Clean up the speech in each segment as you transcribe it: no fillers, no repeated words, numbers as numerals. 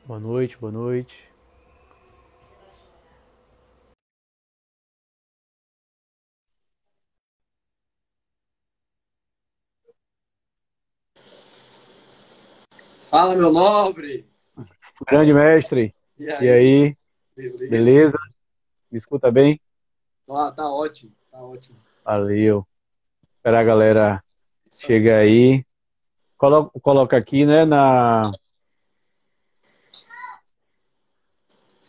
Boa noite, boa noite. Fala, meu nobre! Grande mestre, E e aí, aí, beleza? beleza? Me escuta bem? Tá ótimo, tá ótimo. Valeu. Espera a galera Isso aí. chegar aí. Coloca aqui, né,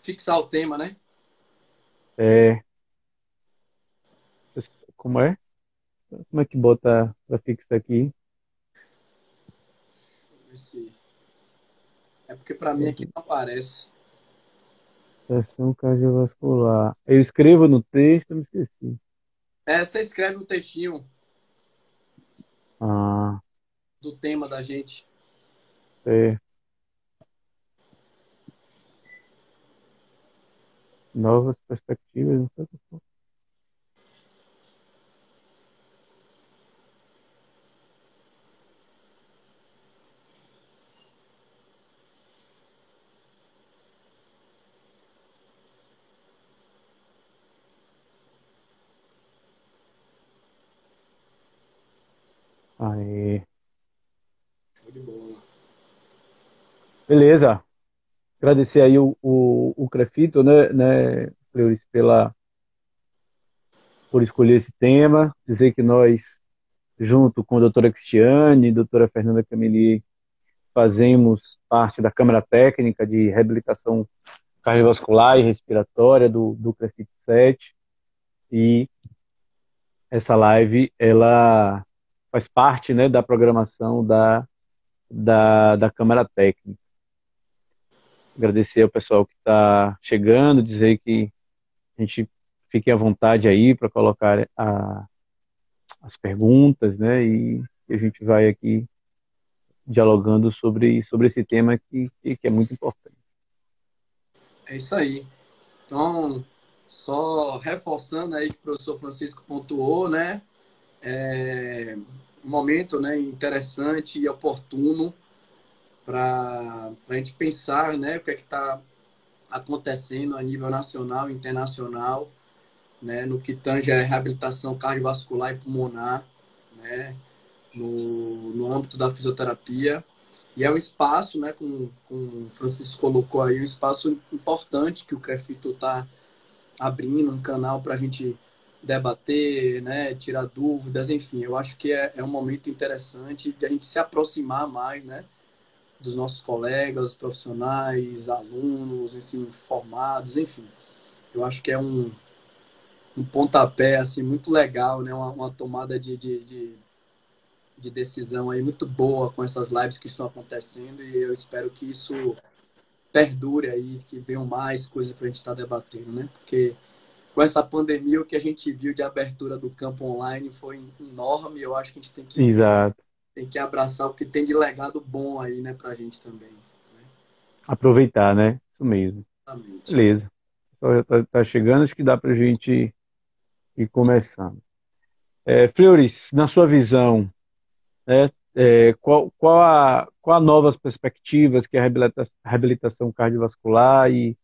Fixar o tema, né? é, como é? Como é que bota pra fixar aqui? Esse... É porque pra mim aqui não aparece. Pressão cardiovascular. Eu escrevo no texto, me esqueci. Você escreve um textinho Ah, do tema da gente. é. Novas perspectivas, não sei o que for. Aí. Show de bola. Beleza. Agradecer aí o Crefito, né, Fleuris, por escolher esse tema. Dizer que nós junto com a doutora Cristiane e a doutora Fernanda Cameli, fazemos parte da Câmara Técnica de Reabilitação Cardiovascular e Respiratória do CREFIT 7. E essa live, ela faz parte, né, da programação da Câmara Técnica. Agradecer ao pessoal que está chegando, dizer que a gente fique à vontade aí para colocar as perguntas, né, e a gente vai aqui dialogando sobre esse tema que é muito importante. É isso aí. Então, só reforçando aí que o professor Francisco pontuou, né? Um momento, né, interessante e oportuno para a gente pensar, né, o que é que está acontecendo a nível nacional e internacional, né, no que tange a reabilitação cardiovascular e pulmonar, né, no âmbito da fisioterapia. E é um espaço, né, como o Francisco colocou aí, um espaço importante que o CREFITO está abrindo, um canal para a gente debater, né, tirar dúvidas, enfim. Eu acho que é um momento interessante de a gente se aproximar mais, né, dos nossos colegas profissionais, alunos, ensino formados, enfim. Eu acho que é um pontapé assim muito legal, né? Uma tomada de decisão aí muito boa com essas lives que estão acontecendo e eu espero que isso perdure aí, que venham mais coisas para a gente estar debatendo, né? Porque com essa pandemia o que a gente viu de abertura do campo online foi enorme. Eu acho que a gente Exato. tem que abraçar o que tem de legado bom aí, né, para a gente também. Né? Aproveitar, né? Isso mesmo. Exatamente. Beleza. Só tá chegando, acho que dá para a gente ir começando. Fleuris, na sua visão, né, qual a novas perspectivas que a reabilitação cardiovascular e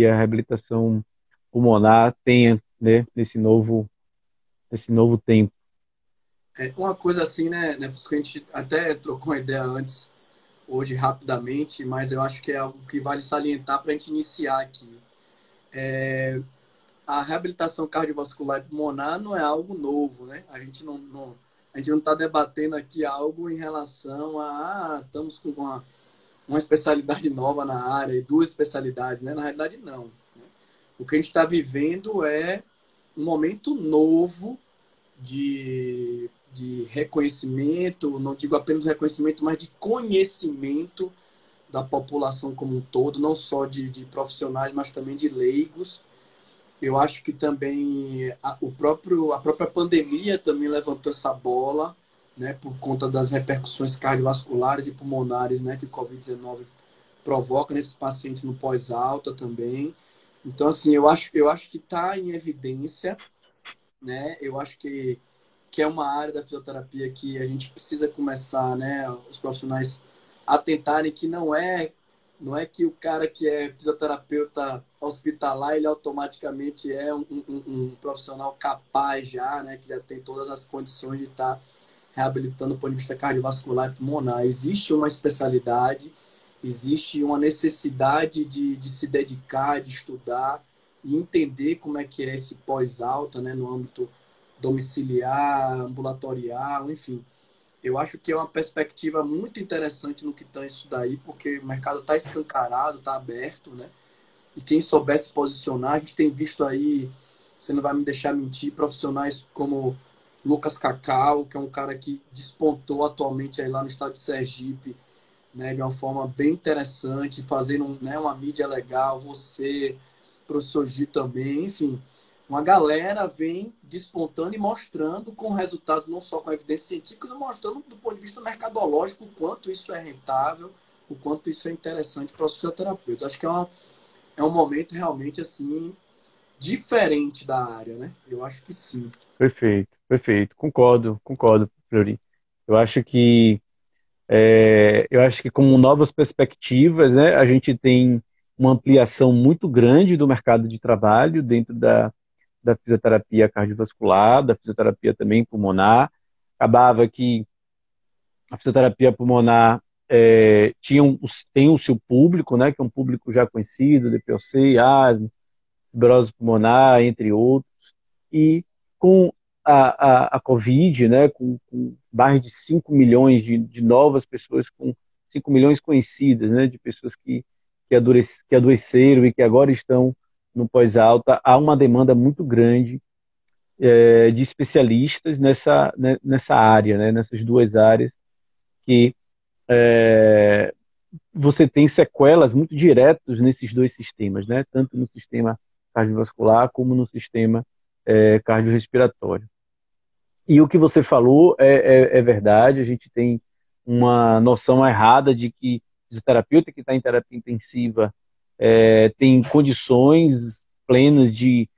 a reabilitação pulmonar tenha, né, nesse novo tempo? Uma coisa assim, né, que a gente até trocou uma ideia antes, hoje rapidamente, mas eu acho que é algo que vale salientar para a gente iniciar aqui. A reabilitação cardiovascular e pulmonar não é algo novo, né? A gente não está debatendo aqui algo em relação a estamos com uma especialidade nova na área e duas especialidades, né? Na realidade, não. O que a gente está vivendo é um momento novo de reconhecimento, não digo apenas do reconhecimento, mas de conhecimento da população como um todo, não só de profissionais, mas também de leigos. Eu acho que também a própria pandemia também levantou essa bola, né, por conta das repercussões cardiovasculares e pulmonares, né, que o Covid-19 provoca nesses pacientes no pós-alta também. Então, assim, eu acho que está em evidência, né, eu acho que é uma área da fisioterapia que a gente precisa começar, né, os profissionais atentarem que não é Não é que o cara que é fisioterapeuta hospitalar, ele automaticamente é um profissional capaz já, né? Que já tem todas as condições de estar reabilitando do ponto de vista cardiovascular e pulmonar. Existe uma especialidade, existe uma necessidade de se dedicar, de estudar e entender como é que é esse pós-alta, né? No âmbito domiciliar, ambulatorial, enfim. Eu acho que é uma perspectiva muito interessante no que está isso daí, porque o mercado está escancarado, está aberto, né? E quem souber se posicionar, a gente tem visto aí, você não vai me deixar mentir, profissionais como Lucas Cacau, que é um cara que despontou atualmente aí lá no estado de Sergipe, né, de uma forma bem interessante, fazendo, né, uma mídia legal, você, professor Gi também, enfim, uma galera vem despontando e mostrando com resultados, não só com evidências científicas, mas mostrando do ponto de vista mercadológico o quanto isso é rentável, o quanto isso é interessante para os fisioterapeutas. Acho que é um momento realmente assim diferente da área, né? Eu acho que sim. Perfeito, perfeito. Concordo, Fleury. Eu acho que eu acho que como novas perspectivas, né, a gente tem uma ampliação muito grande do mercado de trabalho dentro da fisioterapia cardiovascular, da fisioterapia também pulmonar. Acabava que a fisioterapia pulmonar tem o seu público, né, que é um público já conhecido, DPOC, asma, fibrose pulmonar, entre outros. E com a Covid, né, com mais de 5 milhões de novas pessoas, com 5 milhões conhecidas, né, de pessoas que adoeceram e que agora estão no pós-alta, há uma demanda muito grande de especialistas nessa área, né, nessas duas áreas, que você tem sequelas muito diretas nesses dois sistemas, né? Tanto no sistema cardiovascular como no sistema cardiorrespiratório. E o que você falou é verdade, a gente tem uma noção errada de que o fisioterapeuta que está em terapia intensiva tem condições plenas de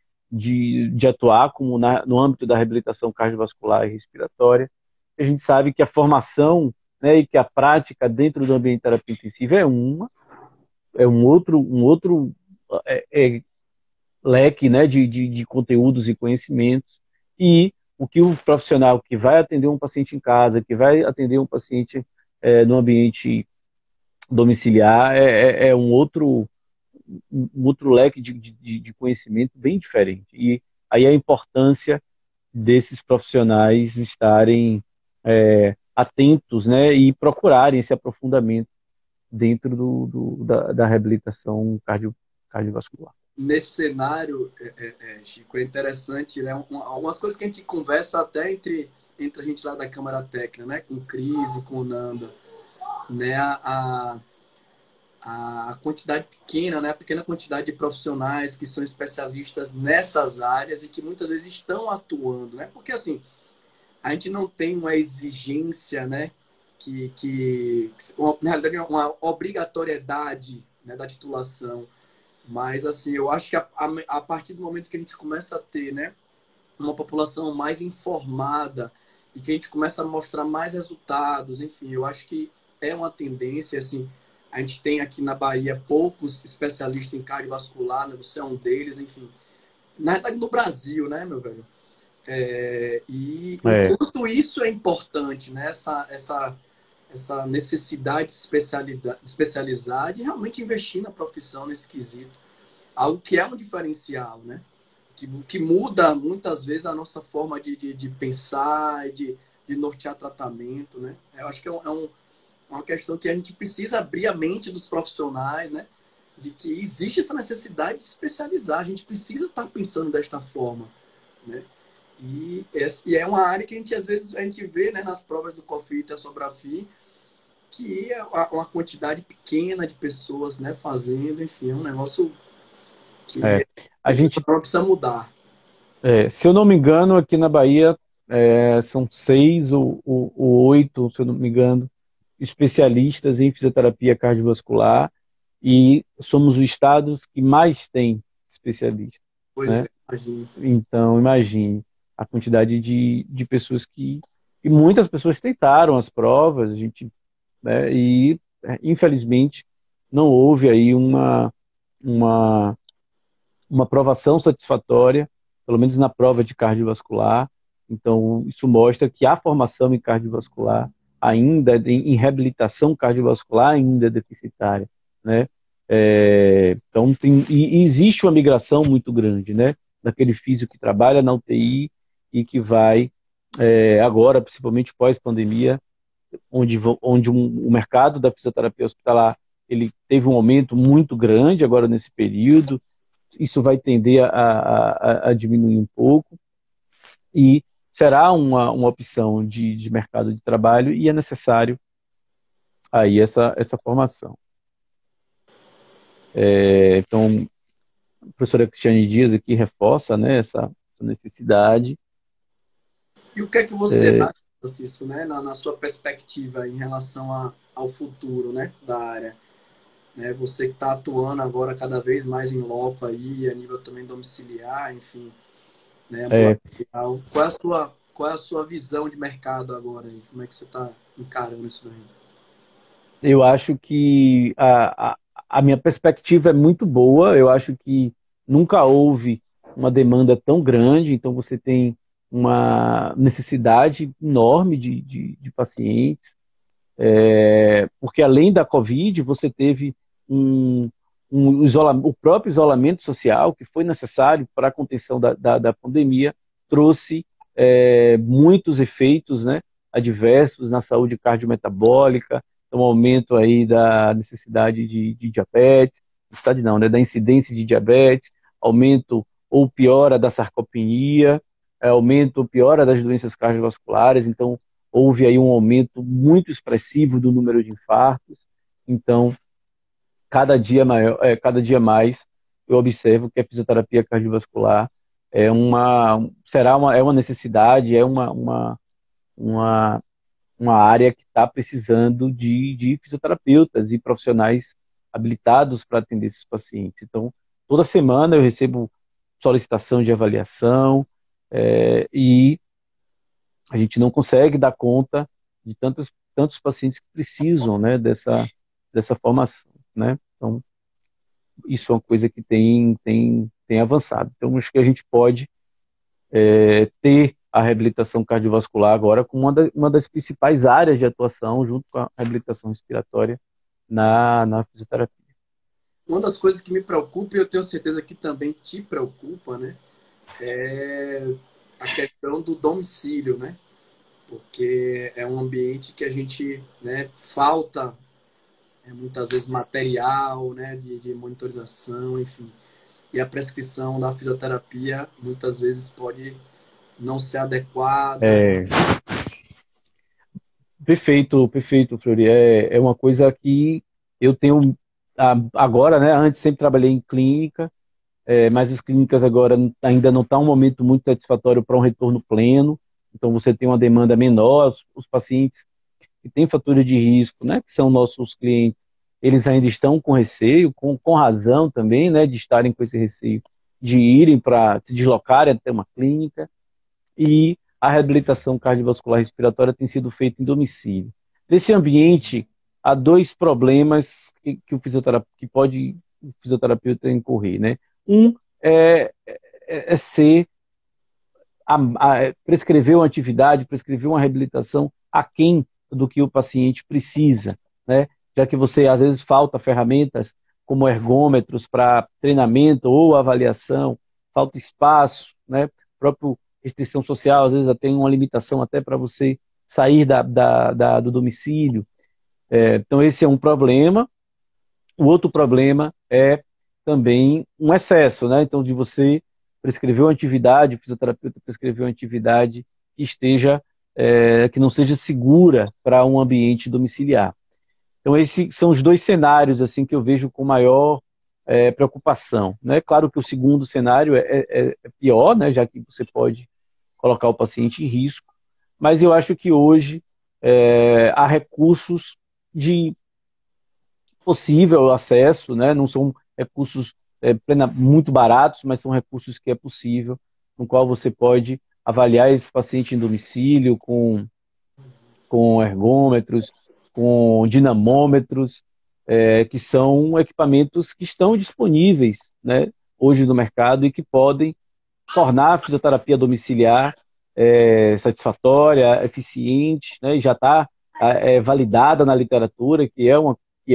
atuar como no âmbito da reabilitação cardiovascular e respiratória. A gente sabe que a formação, né, e que a prática dentro do ambiente de terapia intensiva é um outro é, é, leque, né, de conteúdos e conhecimentos, e o que o profissional que vai atender um paciente em casa, que vai atender um paciente no ambiente domiciliar, um outro leque de conhecimento bem diferente. E aí a importância desses profissionais estarem atentos, né, e procurarem esse aprofundamento dentro da reabilitação cardiovascular. Nesse cenário, Chico, é interessante, né? Algumas coisas que a gente conversa até entre a gente lá da Câmara Técnica, né? Com Cris e com o Nanda, né? A quantidade pequena, né? A pequena quantidade de profissionais que são especialistas nessas áreas e que muitas vezes estão atuando, né? Porque, assim, a gente não tem uma exigência, né? Na realidade, uma obrigatoriedade, né, da titulação. Mas, assim, eu acho que a partir do momento que a gente começa a ter, né, uma população mais informada e que a gente começa a mostrar mais resultados, enfim, eu acho que é uma tendência, assim, a gente tem aqui na Bahia poucos especialistas em cardiovascular, né, você é um deles, enfim. Na verdade, no Brasil, né, meu velho? E o É, quanto isso é importante, né? Essa necessidade de especializar e realmente investir na profissão nesse quesito. Algo que é um diferencial, né? Que muda muitas vezes a nossa forma de pensar, de nortear tratamento, né? Eu acho que uma questão que a gente precisa abrir a mente dos profissionais, né? De que existe essa necessidade de se especializar. A gente precisa estar pensando desta forma, né? E é uma área que a gente, às vezes, a gente vê, né, nas provas do COFI e Tassobrafi, que é uma quantidade pequena de pessoas, né, fazendo, enfim, é um negócio que é. A gente, precisa mudar. se eu não me engano, aqui na Bahia são 6 ou 8, se eu não me engano, especialistas em fisioterapia cardiovascular, e somos o estado que mais tem especialistas, Pois né? é, imagina. Então, imagine a quantidade de pessoas e muitas pessoas tentaram as provas, a gente, né, e infelizmente não houve aí uma, uma aprovação satisfatória, pelo menos na prova de cardiovascular. Então, isso mostra que a formação em cardiovascular ainda, em reabilitação cardiovascular, ainda é deficitária, né? Então, e existe uma migração muito grande, né? Daquele físico que trabalha na UTI e que vai, agora, principalmente pós-pandemia, onde o mercado da fisioterapia hospitalar ele teve um aumento muito grande agora nesse período, isso vai tender a diminuir um pouco e será uma opção de mercado de trabalho e é necessário aí essa formação. Então, a professora Cristiane Dias aqui reforça, né, essa necessidade. E o que é que você acha, Francisco, né, na sua perspectiva em relação ao futuro, né, da área? Né, você que está atuando agora cada vez mais em loco aí, a nível também domiciliar, enfim, né, É, ambulatorial. Qual é a sua visão de mercado agora aí? Como é que você está encarando isso daí? eu acho que a minha perspectiva é muito boa, eu acho que nunca houve uma demanda tão grande, então você tem uma necessidade enorme de pacientes, porque além da Covid, você teve um, o próprio isolamento social que foi necessário para a contenção da pandemia, trouxe muitos efeitos, né, adversos na saúde cardiometabólica, um aumento aí da necessidade de diabetes, necessidade não, né, da incidência de diabetes, aumento ou piora da sarcopenia, aumento ou piora das doenças cardiovasculares, então houve aí um aumento muito expressivo do número de infartos. Então, cada dia mais eu observo que a fisioterapia cardiovascular é uma necessidade, uma, uma área que está precisando de fisioterapeutas e profissionais habilitados para atender esses pacientes. Então, toda semana eu recebo solicitação de avaliação e a gente não consegue dar conta de tantos pacientes que precisam, né, dessa formação, né? Então, isso é uma coisa que tem avançado. Então, acho que a gente pode ter a reabilitação cardiovascular agora como uma das principais áreas de atuação, junto com a reabilitação respiratória na fisioterapia. Uma das coisas que me preocupa, e eu tenho certeza que também te preocupa, né, é a questão do domicílio, né? Porque é um ambiente que a gente, né, falta muitas vezes material, né, de monitorização, enfim. E a prescrição da fisioterapia muitas vezes pode não ser adequada. É, perfeito, Flori. É uma coisa que eu tenho agora, né? Antes sempre trabalhei em clínica, mas as clínicas agora ainda não estão um momento muito satisfatório para um retorno pleno. Então você tem uma demanda menor, os pacientes que têm fatores de risco, né? Que são nossos clientes, eles ainda estão com receio, com razão também, né? De estarem com esse receio de irem para se deslocarem até uma clínica e a reabilitação cardiovascular respiratória tem sido feita em domicílio. Nesse ambiente, há dois problemas que o fisioterapeuta incorrer, né? Um é ser prescrever uma atividade, prescrever uma reabilitação aquém do que o paciente precisa, né? Já que você às vezes falta ferramentas como ergômetros para treinamento ou avaliação, falta espaço, né? Próprio restrição social, às vezes tem uma limitação até para você sair do domicílio. Então esse é um problema. O outro problema é também um excesso, né? Então, de você prescrever uma atividade, o fisioterapeuta prescrever uma atividade que que não seja segura para um ambiente domiciliar. Então, esses são os dois cenários assim que eu vejo com maior preocupação, né? Claro que o segundo cenário é pior, né? Já que você pode colocar o paciente em risco, mas eu acho que hoje há recursos de possível acesso, né? Não são recursos muito baratos, mas são recursos que é possível, no qual você pode avaliar esse paciente em domicílio com ergômetros, com dinamômetros. que são equipamentos que estão disponíveis, né, hoje no mercado e que podem tornar a fisioterapia domiciliar satisfatória, eficiente, né, e já está validada na literatura que é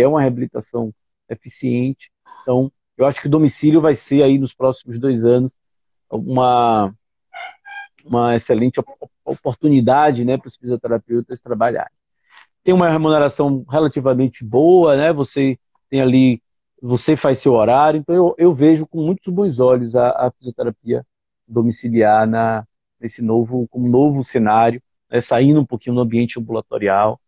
uma reabilitação eficiente. Então, eu acho que o domicílio vai ser aí nos próximos 2 anos uma, uma excelente oportunidade, né, para os fisioterapeutas trabalharem. Tem uma remuneração relativamente boa, né? Você tem ali, você faz seu horário, então eu vejo com muitos bons olhos a fisioterapia domiciliar como novo cenário, né? Saindo um pouquinho do ambiente ambulatorial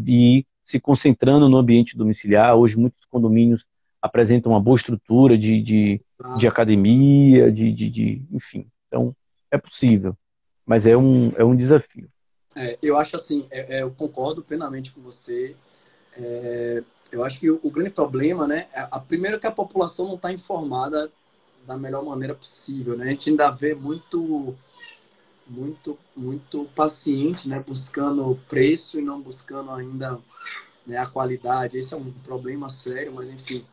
e se concentrando no ambiente domiciliar. Hoje muitos condomínios apresentam uma boa estrutura de academia, enfim. Então, é possível, mas é um desafio. Eu acho assim, eu concordo plenamente com você. Eu acho que o grande problema, né, primeiro que a população não está informada da melhor maneira possível, né? A gente ainda vê muito paciente, né, buscando preço e não buscando ainda, né, a qualidade. Esse é um problema sério, mas enfim,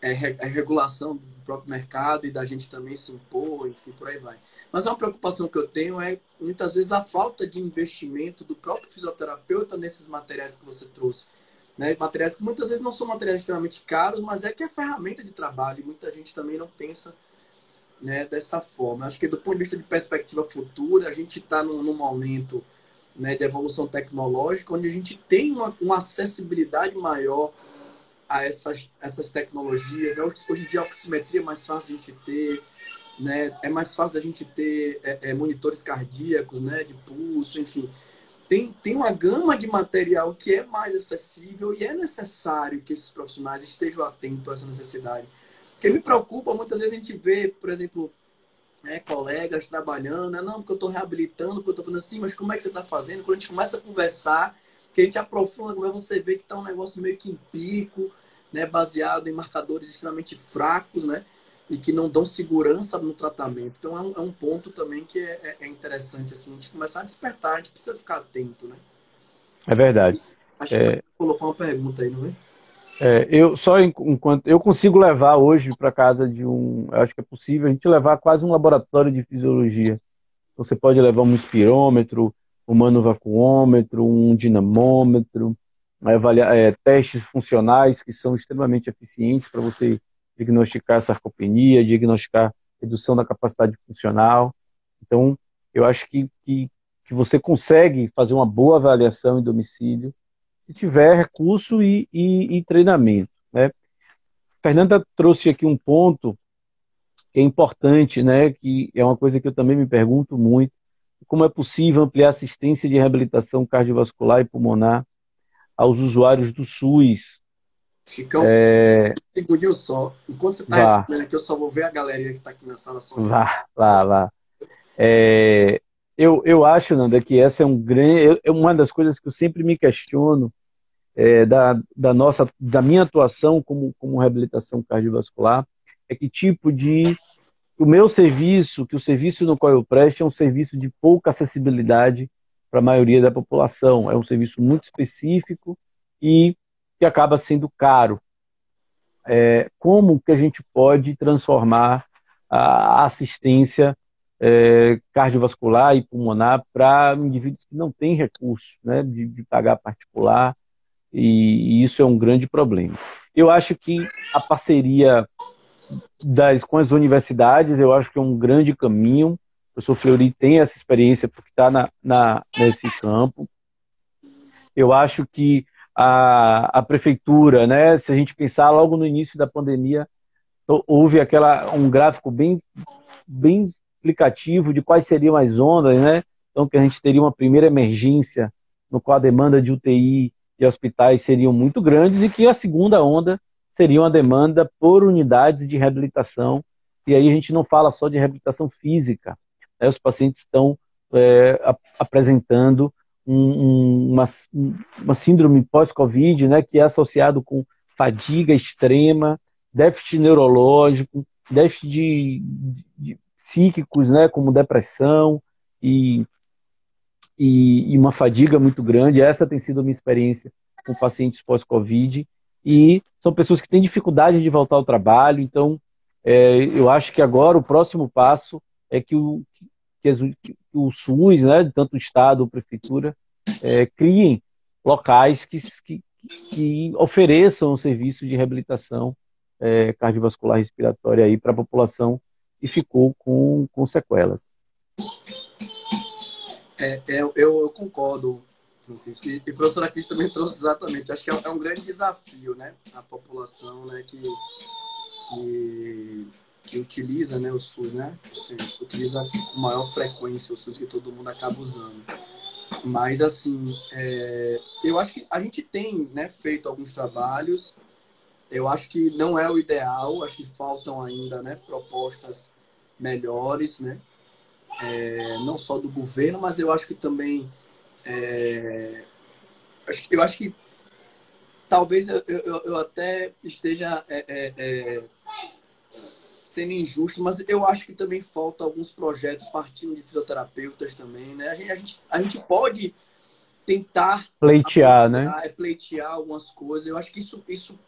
é regulação do próprio mercado e da gente também se impor, enfim, por aí vai. Mas uma preocupação que eu tenho é, muitas vezes, a falta de investimento do próprio fisioterapeuta nesses materiais que você trouxe. Né? Materiais que muitas vezes não são materiais extremamente caros, mas que é ferramenta de trabalho e muita gente também não pensa, né, dessa forma. Acho que do ponto de vista de perspectiva futura, a gente está num momento, né, de evolução tecnológica, onde a gente tem uma acessibilidade maior a essas tecnologias. Né? Hoje em dia a oximetria é mais fácil a gente ter, né? É mais fácil a gente ter monitores cardíacos, né, de pulso, enfim. Tem uma gama de material que é mais acessível e é necessário que esses profissionais estejam atentos a essa necessidade. O que me preocupa, muitas vezes a gente vê, por exemplo, colegas trabalhando, não, porque eu estou reabilitando, porque eu estou falando assim, mas como é que você está fazendo? Quando a gente começa a conversar, que a gente aprofunda, como você vê que está um negócio meio que empírico, né, baseado em marcadores extremamente fracos, né, e que não dão segurança no tratamento. Então é um ponto também que é interessante, assim, a gente começar a despertar, a gente precisa ficar atento, né? É verdade. Acho que foi colocou uma pergunta aí, não é? Enquanto eu consigo levar hoje para casa eu acho que é possível a gente levar quase um laboratório de fisiologia. Então, você pode levar um inspirômetro, um manovacuômetro, um dinamômetro, avaliar testes funcionais que são extremamente eficientes para você diagnosticar sarcopenia, diagnosticar redução da capacidade funcional. Então, eu acho que você consegue fazer uma boa avaliação em domicílio se tiver recurso e treinamento, né? Fernanda trouxe aqui um ponto que é importante, né? Que é uma coisa que eu também me pergunto muito: como é possível ampliar a assistência de reabilitação cardiovascular e pulmonar aos usuários do SUS? Chicão, um segundinho só. Enquanto você está Vá, respondendo aqui, eu só vou ver a galerinha que está aqui na sala sozinha. vá. Eu acho, Nanda, que essa é uma das coisas que eu sempre me questiono da minha atuação como reabilitação cardiovascular, é que tipo de o meu serviço, que o serviço no qual eu presto é um serviço de pouca acessibilidade para a maioria da população. É um serviço muito específico e que acaba sendo caro. Como que a gente pode transformar a assistência cardiovascular e pulmonar para indivíduos que não têm recursos, né, de pagar particular, e isso é um grande problema. Eu acho que a parceria com as universidades, eu acho que é um grande caminho. O professor Fleury tem essa experiência porque está nesse campo. Eu acho que a prefeitura, né, se a gente pensar logo no início da pandemia, houve um gráfico bem explicativo de quais seriam as ondas, né? Então, que a gente teria uma primeira emergência no qual a demanda de UTI e hospitais seriam muito grandes e que a segunda onda seria uma demanda por unidades de reabilitação. E aí a gente não fala só de reabilitação física, né? Os pacientes estão apresentando uma síndrome pós-Covid, né, que é associado com fadiga extrema, déficit neurológico, déficit de psíquicos, né, como depressão e uma fadiga muito grande. Essa tem sido a minha experiência com pacientes pós-Covid e são pessoas que têm dificuldade de voltar ao trabalho. Então, eu acho que agora o próximo passo é que o SUS, né, tanto o Estado ou a Prefeitura, criem locais que ofereçam um serviço de reabilitação cardiovascular respiratória aí para a população que ficou com sequelas. Eu concordo, Francisco. E a professora Cris também trouxe exatamente. Acho que é um grande desafio, né? A população, né? Que utiliza, né, o SUS, né? Assim, utiliza com maior frequência o SUS que todo mundo acaba usando. Mas, assim, eu acho que a gente tem, né, feito alguns trabalhos. Eu acho que não é o ideal. Acho que faltam ainda, né, propostas melhores, né? Não só do governo, mas eu acho que também eu acho que talvez eu até esteja sendo injusto, mas eu acho que também falta alguns projetos partindo de fisioterapeutas também, né? A gente pode tentar Pleitear, né? pleitear algumas coisas. Eu acho que isso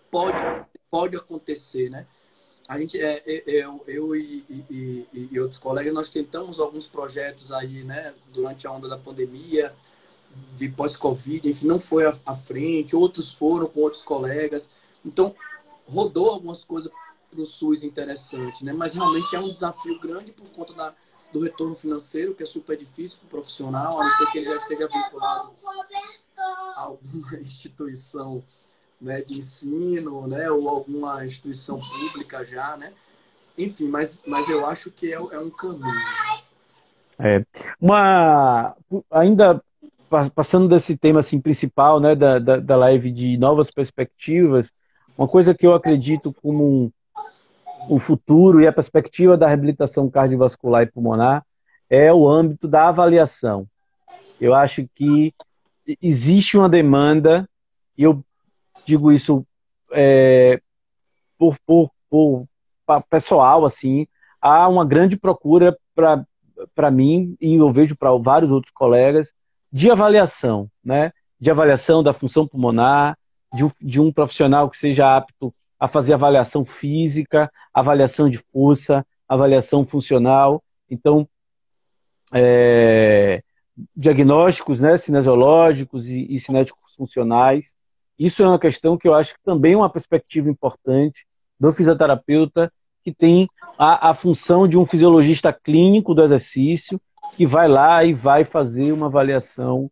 pode acontecer, né? A gente, eu e outros colegas, nós tentamos alguns projetos aí, né, durante a onda da pandemia, de pós-Covid, enfim, não foi à frente, outros foram com outros colegas. Então, rodou algumas coisas para o SUS interessantes, né? Mas realmente é um desafio grande por conta do retorno financeiro, que é super difícil para o profissional, a não ser que ele já esteja vinculado a alguma instituição, né, de ensino, né, ou alguma instituição pública já, né? Enfim, mas eu acho que é um caminho. É. Ainda passando desse tema assim, principal, né, da live de novas perspectivas, uma coisa que eu acredito como um futuro e a perspectiva da reabilitação cardiovascular e pulmonar é o âmbito da avaliação. Eu acho que existe uma demanda, e eu digo isso por pessoal, assim, há uma grande procura para mim, e eu vejo para vários outros colegas, de avaliação, né? De avaliação da função pulmonar, de um profissional que seja apto a fazer avaliação física, avaliação de força, avaliação funcional. Então, diagnósticos, né, cinesiológicos e cinéticos funcionais. Isso é uma questão que eu acho que também é uma perspectiva importante do fisioterapeuta, que tem a função de um fisiologista clínico do exercício, que vai lá e vai fazer uma avaliação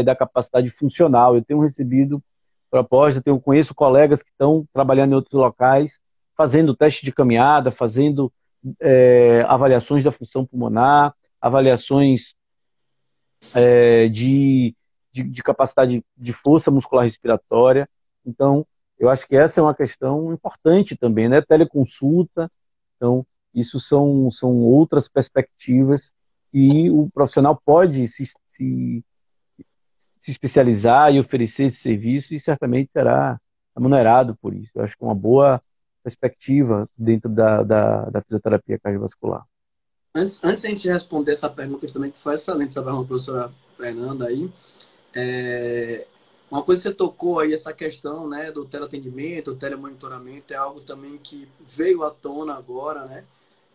da capacidade funcional. Eu tenho recebido propostas, conheço colegas que estão trabalhando em outros locais, fazendo teste de caminhada, fazendo avaliações da função pulmonar, avaliações de capacidade de força muscular respiratória. Então, eu acho que essa é uma questão importante também, né? Teleconsulta. Então, isso são outras perspectivas que o profissional pode se especializar e oferecer esse serviço e certamente será remunerado por isso. Eu acho que é uma boa perspectiva dentro da fisioterapia cardiovascular. Antes a gente responder essa pergunta também, que foi excelente, essa pergunta da professora Fernanda aí, uma coisa que você tocou aí, essa questão, né, do teleatendimento, do telemonitoramento, é algo também que veio à tona agora, né?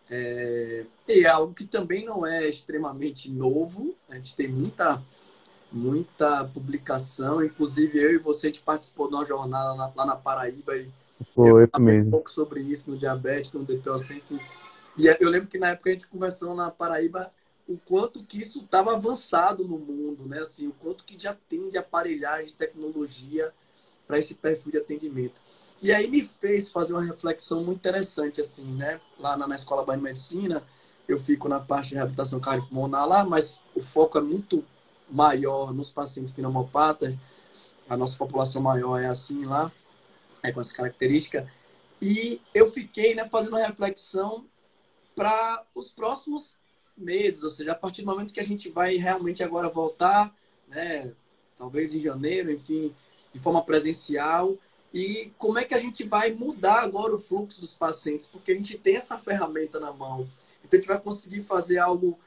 E é algo que também não é extremamente novo. A gente tem muita publicação, inclusive eu e você, a gente participou de uma jornada lá na Paraíba e eu Foi isso falei um mesmo. pouco sobre isso no diabético, no DPOC, e eu lembro que na época a gente conversou na Paraíba o quanto que isso estava avançado no mundo, né? Assim, o quanto que já tem de aparelhagem, de tecnologia para esse perfil de atendimento. E aí me fez fazer uma reflexão muito interessante, assim, né? Lá na Escola Bahia de Medicina, eu fico na parte de reabilitação cardiopulmonar lá, mas o foco é muito maior nos pacientes pneumopatas. A nossa população maior é assim lá, com essa característica. E eu fiquei, né, fazendo uma reflexão para os próximos meses, ou seja, a partir do momento que a gente vai realmente agora voltar, né, talvez em janeiro, enfim, de forma presencial, e como é que a gente vai mudar agora o fluxo dos pacientes, porque a gente tem essa ferramenta na mão, então a gente vai conseguir fazer algo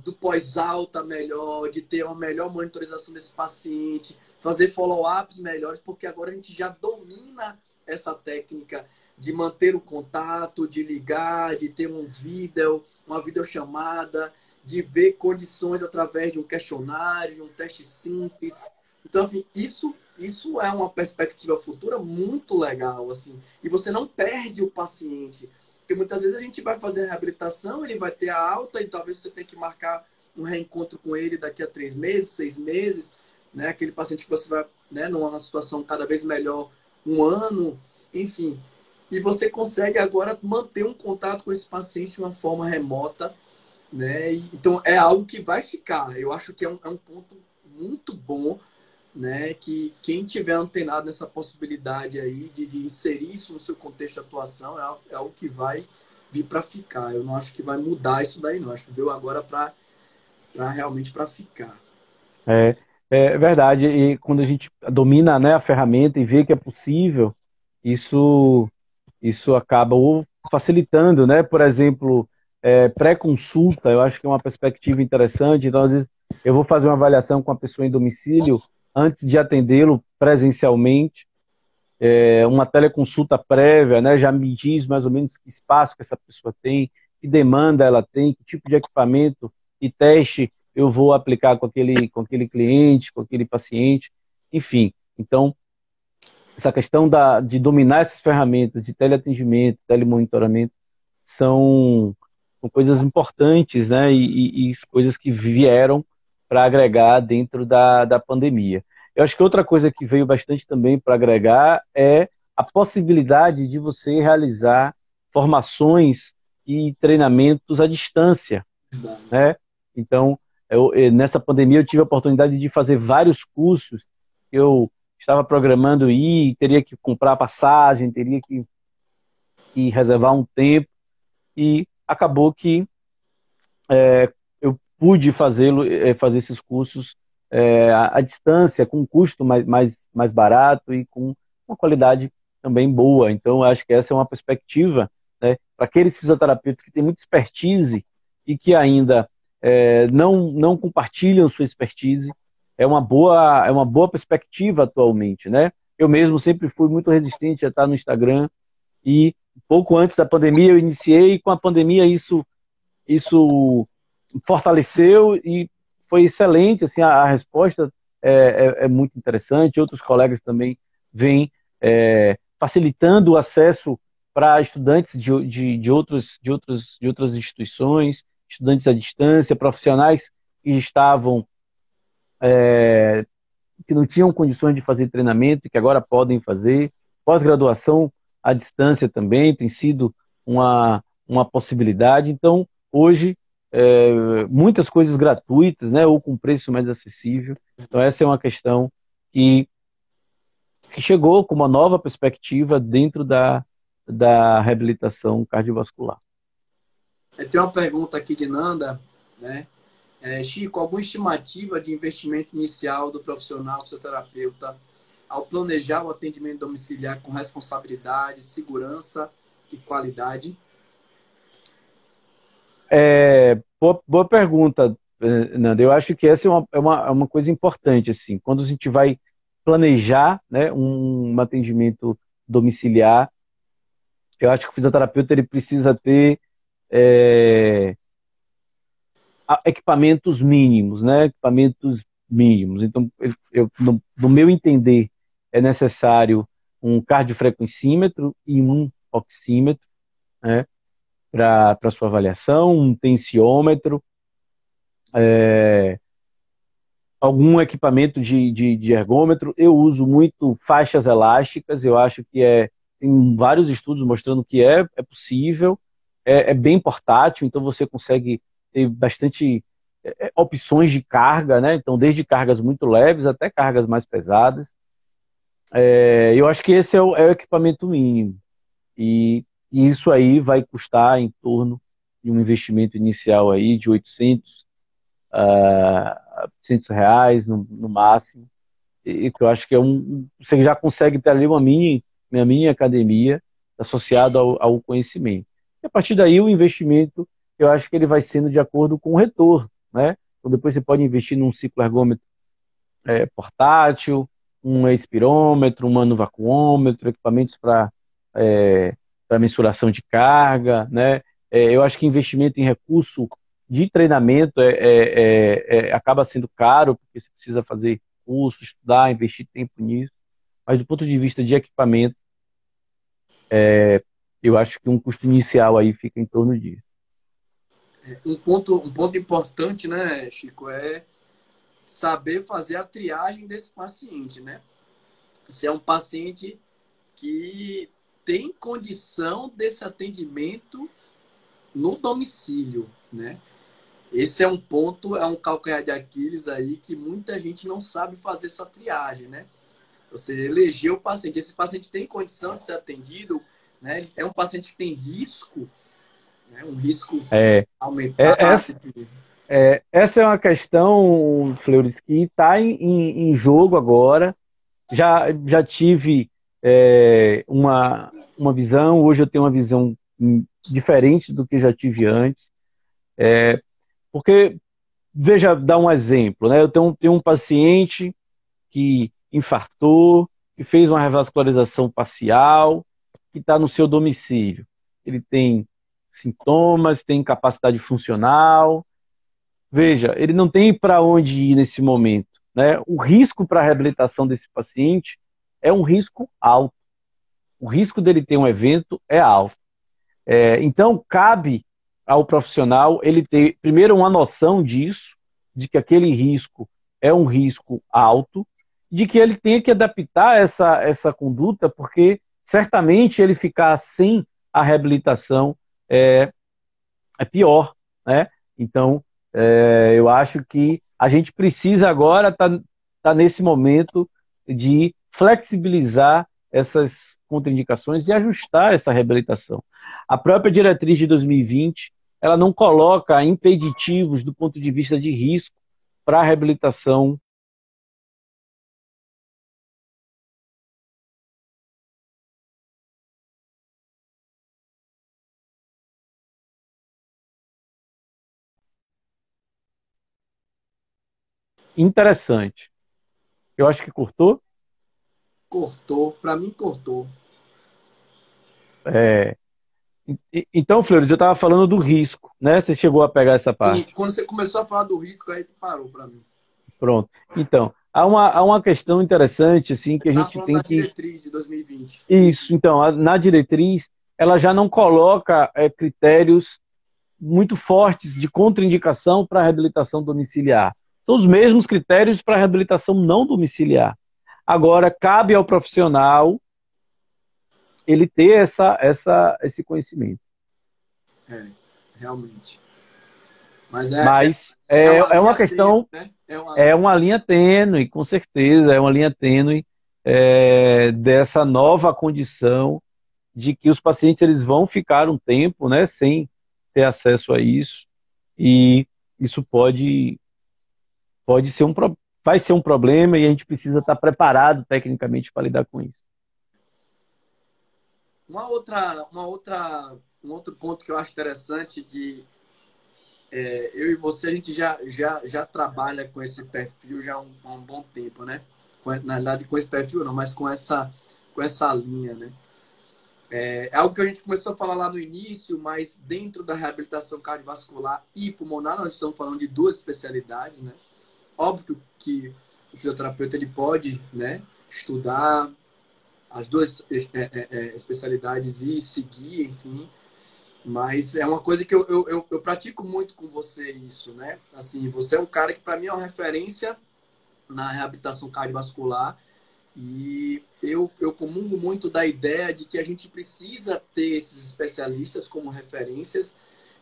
do pós-alta melhor, de ter uma melhor monitorização desse paciente, fazer follow-ups melhores, porque agora a gente já domina essa técnica de manter o contato, de ligar, de ter um vídeo, uma videochamada, de ver condições através de um questionário, de um teste simples. Então, enfim, isso é uma perspectiva futura muito legal, assim. E você não perde o paciente. Porque muitas vezes a gente vai fazer a reabilitação, ele vai ter a alta e talvez você tenha que marcar um reencontro com ele daqui a 3 meses, 6 meses, né? Aquele paciente que você vai, né, numa situação cada vez melhor, 1 ano, enfim. E você consegue agora manter um contato com esse paciente de uma forma remota, né? Então, é algo que vai ficar. Eu acho que é um ponto muito bom, né? Que quem tiver antenado nessa possibilidade aí de inserir isso no seu contexto de atuação é algo que vai vir para ficar. Eu não acho que vai mudar isso daí, não. Acho que veio agora para realmente para ficar. É, é verdade. E quando a gente domina, né, a ferramenta e vê que é possível, isso, isso acaba ou facilitando, né? Por exemplo, pré-consulta, eu acho que é uma perspectiva interessante. Então, às vezes, eu vou fazer uma avaliação com a pessoa em domicílio antes de atendê-lo presencialmente. Uma teleconsulta prévia, né? Já me diz mais ou menos que espaço que essa pessoa tem, que demanda ela tem, que tipo de equipamento e teste eu vou aplicar com aquele cliente, com aquele paciente, enfim. Então, essa questão de dominar essas ferramentas de teleatendimento, telemonitoramento, são, são coisas importantes, né? E coisas que vieram para agregar dentro da pandemia. Eu acho que outra coisa que veio bastante também para agregar é a possibilidade de você realizar formações e treinamentos à distância, Verdade. né? Então, nessa pandemia eu tive a oportunidade de fazer vários cursos. Eu estava programando ir, teria que comprar passagem, teria que reservar um tempo, e acabou que eu pude fazer esses cursos à distância, com um custo mais barato e com uma qualidade também boa. Então, eu acho que essa é uma perspectiva, né, para aqueles fisioterapeutas que têm muita expertise e que ainda não compartilham sua expertise. É uma boa perspectiva atualmente, né? Eu mesmo sempre fui muito resistente a estar no Instagram e pouco antes da pandemia eu iniciei, e com a pandemia isso fortaleceu e foi excelente, assim, a resposta é muito interessante. Outros colegas também vêm facilitando o acesso para estudantes de outras instituições, estudantes à distância, profissionais que estavam, que não tinham condições de fazer treinamento e que agora podem fazer. Pós-graduação à distância também tem sido uma possibilidade. Então, hoje, muitas coisas gratuitas, né, ou com preço mais acessível. Então, essa é uma questão que, que chegou com uma nova perspectiva dentro da reabilitação cardiovascular. Tem uma pergunta aqui de Nanda, né? Chico, alguma estimativa de investimento inicial do profissional fisioterapeuta ao planejar o atendimento domiciliar com responsabilidade, segurança e qualidade? Boa pergunta, Nanda. Eu acho que essa é uma coisa importante, assim. Quando a gente vai planejar, né, um atendimento domiciliar, eu acho que o fisioterapeuta ele precisa ter é, equipamentos mínimos, né? Equipamentos mínimos. Então, no meu entender, é necessário um cardiofrequencímetro e um oxímetro, né, para sua avaliação, um tensiômetro, algum equipamento de ergômetro. Eu uso muito faixas elásticas, eu acho que tem vários estudos mostrando que é possível, é bem portátil, então você consegue ter bastante opções de carga, né? Então, desde cargas muito leves até cargas mais pesadas. Eu acho que esse é o equipamento mínimo. E isso aí vai custar em torno de um investimento inicial aí de 800 reais no máximo. E que eu acho que você já consegue ter ali uma mini academia associada ao conhecimento. E a partir daí o investimento, eu acho que ele vai sendo de acordo com o retorno, né? Então depois você pode investir num ciclo ergômetro portátil, um expirômetro, um manovacuômetro, equipamentos para mensuração de carga, né? Eu acho que investimento em recurso de treinamento acaba sendo caro, porque você precisa fazer curso, estudar, investir tempo nisso. Mas do ponto de vista de equipamento, eu acho que um custo inicial aí fica em torno disso. Um ponto importante, né, Chico, é saber fazer a triagem desse paciente, né? Se é um paciente que tem condição desse atendimento no domicílio, né? Esse é um ponto, é um calcanhar de Aquiles aí que muita gente não sabe fazer essa triagem, né? Ou seja, eleger o paciente. Esse paciente tem condição de ser atendido, né? É um paciente que tem risco, né? Um risco É, aumentado. essa é uma questão, Fleuris, que está em jogo agora. Já tive uma visão, hoje eu tenho uma visão diferente do que já tive antes. Porque, veja, dar um exemplo, né? Eu tenho um paciente que infartou, que fez uma revascularização parcial, que está no seu domicílio. Ele tem sintomas, tem incapacidade funcional. Veja, ele não tem para onde ir nesse momento, né? O risco para a reabilitação desse paciente é um risco alto. O risco dele ter um evento é alto. Então, cabe ao profissional ele ter, primeiro, uma noção disso, de que aquele risco é um risco alto, de que ele tenha que adaptar essa conduta, porque certamente ele ficar sem a reabilitação é pior, né? Então, eu acho que a gente precisa agora tá nesse momento de flexibilizar essas contraindicações e ajustar essa reabilitação. A própria diretriz de 2020, ela não coloca impeditivos do ponto de vista de risco para a reabilitação. Interessante. Eu acho que cortou. Cortou, para mim cortou. É, então, Flores, eu estava falando do risco, né? Você chegou a pegar essa E parte. quando você começou a falar do risco, aí tu parou para mim. Pronto. Então, há uma questão interessante, assim, que a Tá gente falando da tem que. diretriz de 2020. Isso, então, na diretriz, ela já não coloca critérios muito fortes de contraindicação para a reabilitação domiciliar. São os mesmos critérios para a reabilitação não domiciliar. Agora, cabe ao profissional ele ter esse conhecimento. É, realmente. Mas Mas é uma é uma linha tênue, questão, né? É uma é linha. uma linha tênue, com certeza, é uma linha tênue dessa nova condição de que os pacientes eles vão ficar um tempo, né, sem ter acesso a isso, e isso pode ser vai ser um problema e a gente precisa estar preparado tecnicamente para lidar com isso. Um outro ponto que eu acho interessante que eu e você, a gente já trabalha com esse perfil já há um bom tempo, né? Na verdade, com esse perfil não, mas com essa linha, né? É algo que a gente começou a falar lá no início, mas dentro da reabilitação cardiovascular e pulmonar, nós estamos falando de duas especialidades, né? Óbvio que o fisioterapeuta ele pode, né, estudar as duas especialidades e seguir, enfim, mas é uma coisa que eu pratico muito com você isso, né? Assim, você é um cara que para mim é uma referência na reabilitação cardiovascular e eu comungo muito da ideia de que a gente precisa ter esses especialistas como referências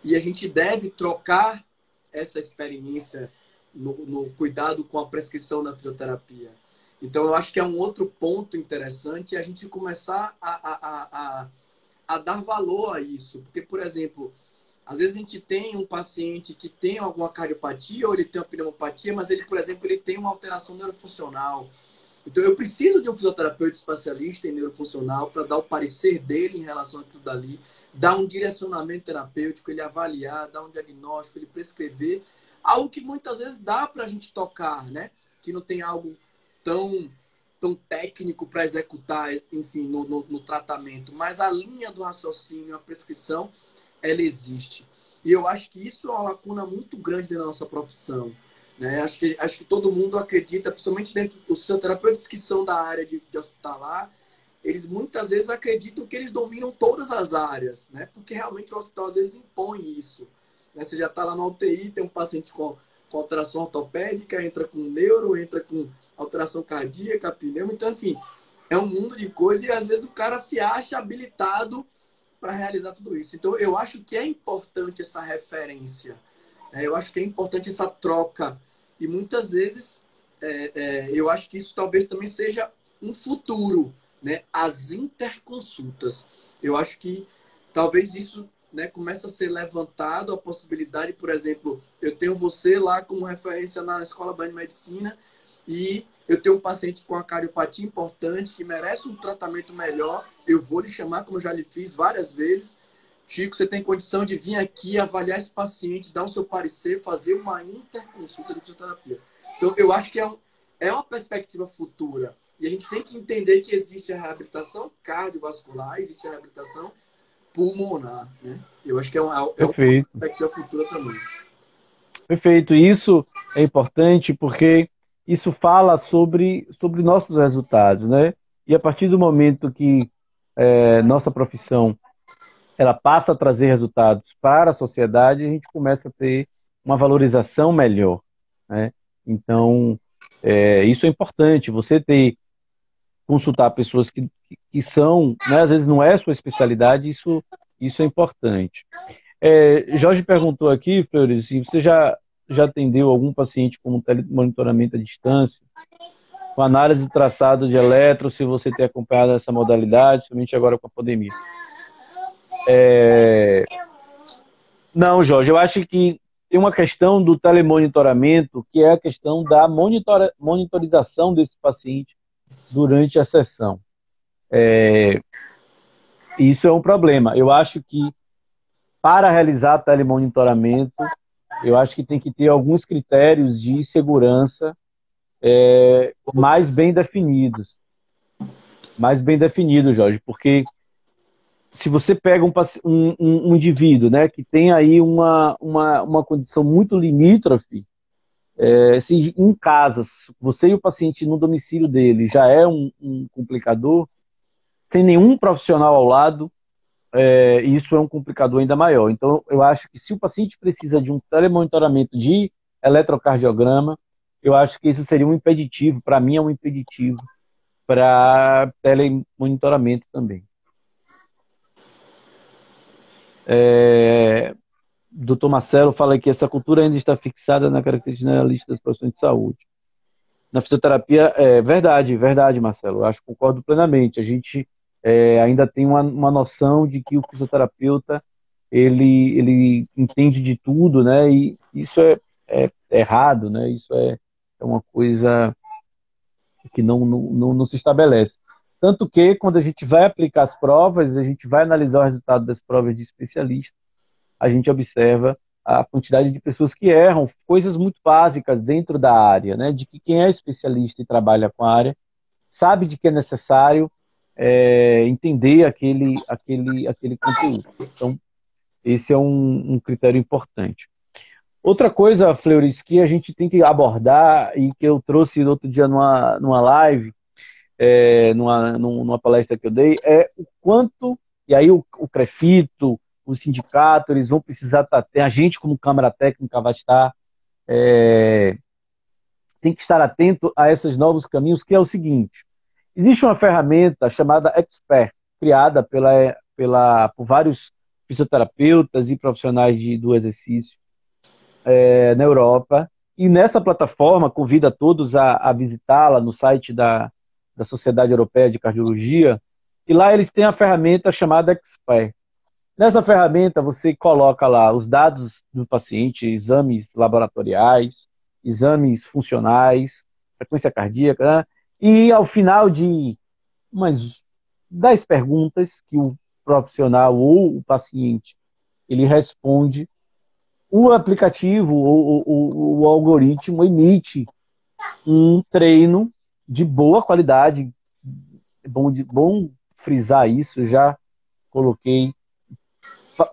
e a gente deve trocar essa experiência no cuidado com a prescrição da fisioterapia. Então, eu acho que é um outro ponto interessante a gente começar a dar valor a isso. Porque, por exemplo, às vezes a gente tem um paciente que tem alguma cardiopatia ou ele tem uma pneumopatia, mas ele, por exemplo, ele tem uma alteração neurofuncional. Então, eu preciso de um fisioterapeuta especialista em neurofuncional para dar o parecer dele em relação a tudo dali, dar um direcionamento terapêutico, ele avaliar, dar um diagnóstico, ele prescrever. Algo que muitas vezes dá para a gente tocar, né? Que não tem algo tão tão técnico para executar, enfim, no tratamento, mas a linha do raciocínio, a prescrição, ela existe. E eu acho que isso é uma lacuna muito grande dentro da nossa profissão. Né? Acho que todo mundo acredita, principalmente dentro dos fisioterapeutas que são da área de hospitalar, eles muitas vezes acreditam que eles dominam todas as áreas, né? Porque realmente o hospital às vezes impõe isso. Né? Você já está lá na UTI, tem um paciente com alteração ortopédica, entra com neuro, entra com alteração cardíaca, pneu, então, enfim, é um mundo de coisas e às vezes o cara se acha habilitado para realizar tudo isso. Então, eu acho que é importante essa referência, né? Eu acho que é importante essa troca e muitas vezes eu acho que isso talvez também seja um futuro, né? As interconsultas. Eu acho que talvez isso, né, começa a ser levantado a possibilidade, por exemplo, eu tenho você lá como referência na Escola Baiana de Medicina e eu tenho um paciente com a cardiopatia importante que merece um tratamento melhor, eu vou lhe chamar, como eu já lhe fiz várias vezes. Chico, você tem condição de vir aqui avaliar esse paciente, dar o seu parecer, fazer uma interconsulta de fisioterapia. Então, eu acho que é uma perspectiva futura. E a gente tem que entender que existe a reabilitação cardiovascular, existe a reabilitação pulmonar, né? Eu acho que é uma Perfeito. perspectiva futura também. Perfeito. Isso é importante porque isso fala sobre nossos resultados, né? E a partir do momento que nossa profissão ela passa a trazer resultados para a sociedade, a gente começa a ter uma valorização melhor, né? Então, isso é importante. Você consultar pessoas que são, né, às vezes não é a sua especialidade, isso é importante. Jorge perguntou aqui, Flores, se você já atendeu algum paciente com monitoramento à distância, com análise de traçado de eletro, se você tem acompanhado essa modalidade, somente agora com a pandemia. Não, Jorge, eu acho que tem uma questão do telemonitoramento, que é a questão da monitorização desse paciente durante a sessão. Isso é um problema. Eu acho que para realizar telemonitoramento, eu acho que tem que ter alguns critérios de segurança mais bem definidos. Mais bem definidos, Jorge, porque se você pega um indivíduo, né, que tem aí uma condição muito limítrofe, se em casa, você e o paciente no domicílio dele já é um complicador, sem nenhum profissional ao lado, isso é um complicador ainda maior. Então, eu acho que se o paciente precisa de um telemonitoramento de eletrocardiograma, eu acho que isso seria um impeditivo, para mim é um impeditivo para telemonitoramento também. Dr. Marcelo fala que essa cultura ainda está fixada na característica generalista das profissões de saúde. Na fisioterapia, verdade, Marcelo, eu acho que concordo plenamente. A gente ainda tem uma noção de que o fisioterapeuta ele entende de tudo, né? E isso é errado, né? Isso é uma coisa que não se estabelece. Tanto que, quando a gente vai aplicar as provas, a gente vai analisar o resultado das provas de especialista, a gente observa a quantidade de pessoas que erram coisas muito básicas dentro da área, né? De que quem é especialista e trabalha com a área sabe de que é necessário entender aquele conteúdo. Então, esse é um critério importante. Outra coisa, Fleuris, que a gente tem que abordar e que eu trouxe outro dia numa live, numa palestra que eu dei, é o quanto, e aí o CREFITO, o sindicato, eles vão precisar a gente como Câmara Técnica vai estar, tem que estar atento a esses novos caminhos, que é o seguinte: existe uma ferramenta chamada Expert, criada por vários fisioterapeutas e profissionais do exercício na Europa, e nessa plataforma convida todos a visitá-la no site da Sociedade Europeia de Cardiologia, e lá eles têm a ferramenta chamada Expert. Nessa ferramenta você coloca lá os dados do paciente, exames laboratoriais, exames funcionais, frequência cardíaca, né? E ao final de umas 10 perguntas que o profissional ou o paciente ele responde, o aplicativo ou o algoritmo emite um treino de boa qualidade. Bom frisar isso, já coloquei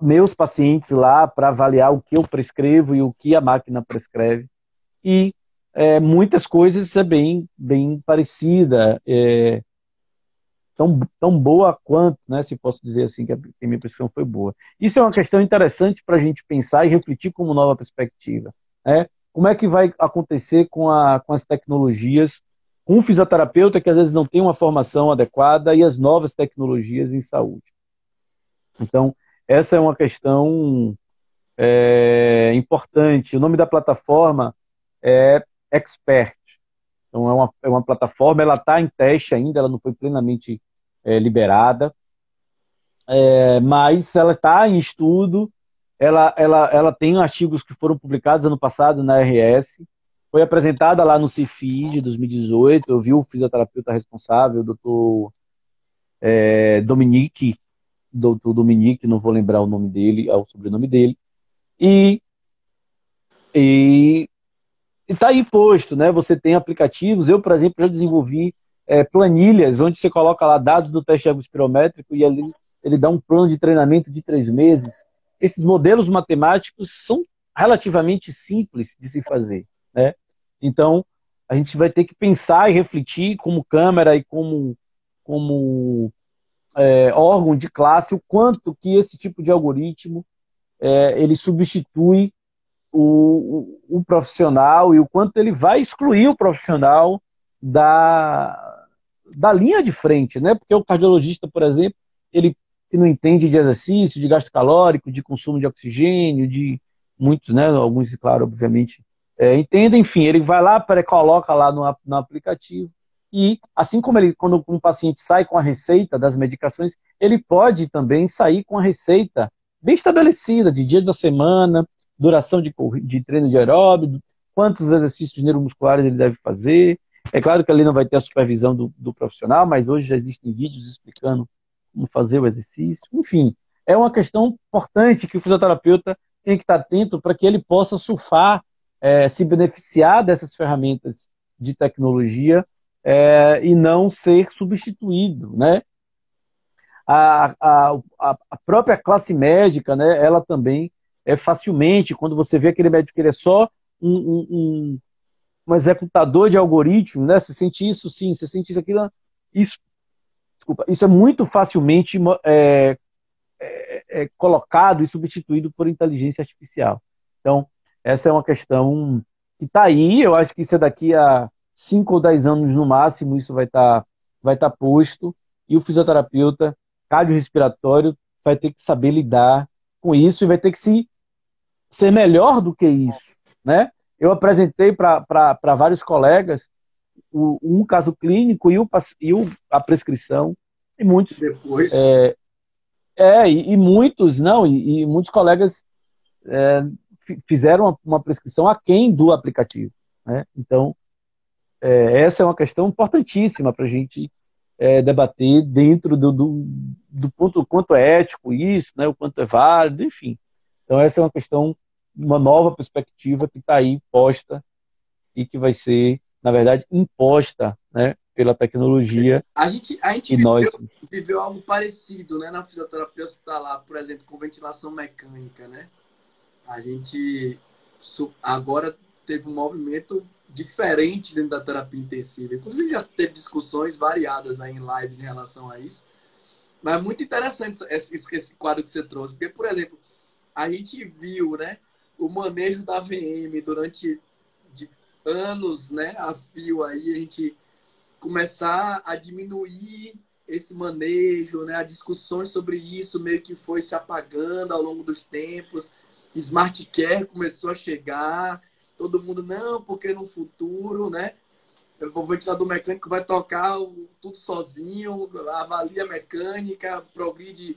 meus pacientes lá para avaliar o que eu prescrevo e o que a máquina prescreve. E muitas coisas é bem parecida, tão boa quanto, né, se posso dizer assim, que a minha prescrição foi boa. Isso é uma questão interessante para a gente pensar e refletir como nova perspectiva. Né? Como é que vai acontecer com as tecnologias, com o fisioterapeuta que às vezes não tem uma formação adequada e as novas tecnologias em saúde. Então, essa é uma questão importante. O nome da plataforma é Expert. Então, é uma plataforma, ela está em teste ainda, ela não foi plenamente liberada, mas ela está em estudo, ela tem artigos que foram publicados ano passado na RS, foi apresentada lá no CIFI de 2018, eu vi o fisioterapeuta responsável, o doutor Dominique, não vou lembrar o nome dele, o sobrenome dele, e está aí posto, né? Você tem aplicativos, eu, por exemplo, já desenvolvi planilhas onde você coloca lá dados do teste ergospirométrico e ali ele dá um plano de treinamento de 3 meses. Esses modelos matemáticos são relativamente simples de se fazer, né? Então, a gente vai ter que pensar e refletir como câmara e como órgão de classe o quanto que esse tipo de algoritmo ele substitui o profissional e o quanto ele vai excluir o profissional da linha de frente, né? Porque o cardiologista, por exemplo, ele que não entende de exercício, de gasto calórico, de consumo de oxigênio, de muitos, né? Alguns, claro, obviamente, entendem, enfim, ele vai lá, coloca lá no aplicativo e, assim como quando um paciente sai com a receita das medicações, ele pode também sair com a receita bem estabelecida, de dia da semana, duração de treino de aeróbio, quantos exercícios neuromusculares ele deve fazer. É claro que ali não vai ter a supervisão do profissional, mas hoje já existem vídeos explicando como fazer o exercício. Enfim, é uma questão importante que o fisioterapeuta tem que estar atento para que ele possa surfar, se beneficiar dessas ferramentas de tecnologia e não ser substituído, né? A própria classe médica, né, ela também facilmente, quando você vê aquele médico que ele é só um executador de algoritmo, né, você sente isso sim, você sente isso, aquilo, isso, desculpa, isso é muito facilmente colocado e substituído por inteligência artificial. Então, essa é uma questão que está aí, eu acho que isso é daqui a 5 ou 10 anos no máximo, isso vai tá posto, e o fisioterapeuta cardiorrespiratório vai ter que saber lidar com isso e vai ter que ser melhor do que isso, né? Eu apresentei para vários colegas um caso clínico a prescrição, e muitos Depois, muitos não, e muitos colegas fizeram uma prescrição aquém do aplicativo, né? Então, essa é uma questão importantíssima para a gente debater dentro do ponto o quanto é ético isso, né? O quanto é válido, enfim. Então, essa é uma questão, uma nova perspectiva que está aí posta e que vai ser, na verdade, imposta, né, pela tecnologia a gente e nós. viveu algo parecido, né, na fisioterapia hospitalar, por exemplo, com ventilação mecânica, né? A gente agora teve um movimento diferente dentro da terapia intensiva. Inclusive, já teve discussões variadas aí em lives em relação a isso. Mas é muito interessante esse quadro que você trouxe. Porque, por exemplo, a gente viu, né, o manejo da VM durante anos, né, a fio aí, a gente começar a diminuir esse manejo, né, as discussões sobre isso meio que foi se apagando ao longo dos tempos. Smart Care começou a chegar, todo mundo, não, porque no futuro, né, o ventilador mecânico vai tocar tudo sozinho, avalia a mecânica, progride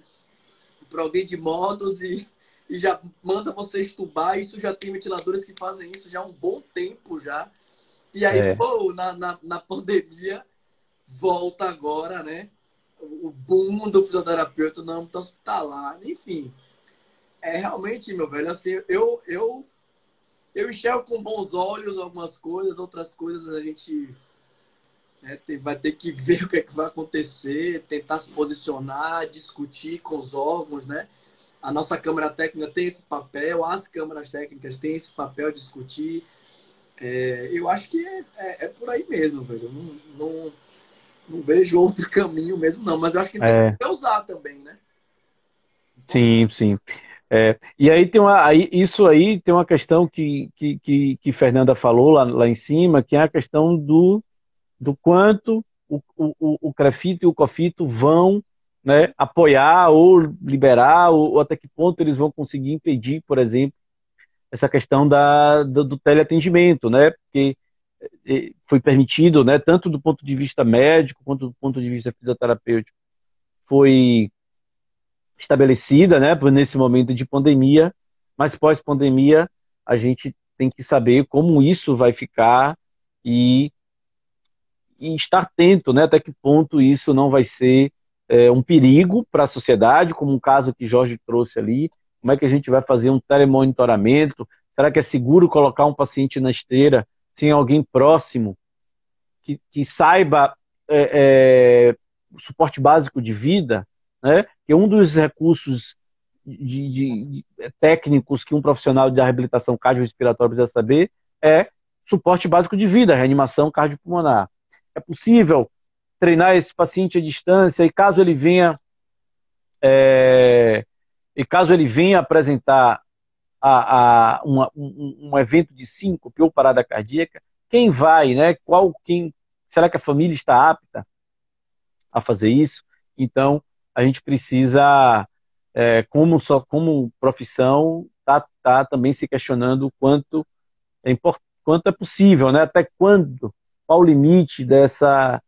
modos e já manda você estubar. Isso já tem ventiladores que fazem isso já há um bom tempo já. E aí, pô, na pandemia, volta agora, né, o boom do fisioterapeuta no âmbito hospitalar. Enfim, realmente, meu velho, assim, eu enxergo com bons olhos algumas coisas, outras coisas a gente né? Vai ter que ver o que é que vai acontecer, tentar se posicionar, discutir com os órgãos, né? A nossa Câmara Técnica tem esse papel, as câmaras técnicas têm esse papel de discutir. Eu acho que é por aí mesmo, velho. Eu não vejo outro caminho mesmo, não. Mas eu acho que a gente tem É, que usar também, né? sim, sim. E aí isso aí tem uma questão que Fernanda falou lá em cima, que é a questão do quanto o CREFIT e o COFITO vão, né, apoiar ou liberar, ou até que ponto eles vão conseguir impedir, por exemplo, essa questão do teleatendimento, né? Porque foi permitido, né, tanto do ponto de vista médico quanto do ponto de vista fisioterapêutico, foi estabelecida, né, nesse momento de pandemia, mas pós-pandemia a gente tem que saber como isso vai ficar e, e estar atento, né, até que ponto isso não vai ser um perigo para a sociedade, como um caso que Jorge trouxe ali. Como é que a gente vai fazer um telemonitoramento? Será que é seguro colocar um paciente na esteira sem alguém próximo que saiba o suporte básico de vida, né? Que um dos recursos técnicos que um profissional da reabilitação cardiorrespiratória precisa saber é suporte básico de vida, reanimação cardiopulmonar. É possível treinar esse paciente à distância é, e caso ele venha apresentar um evento de síncope ou parada cardíaca, quem vai, né? Será que a família está apta a fazer isso? Então, a gente precisa, como profissão, tá também se questionando o quanto é possível, né? Até qual o limite dessa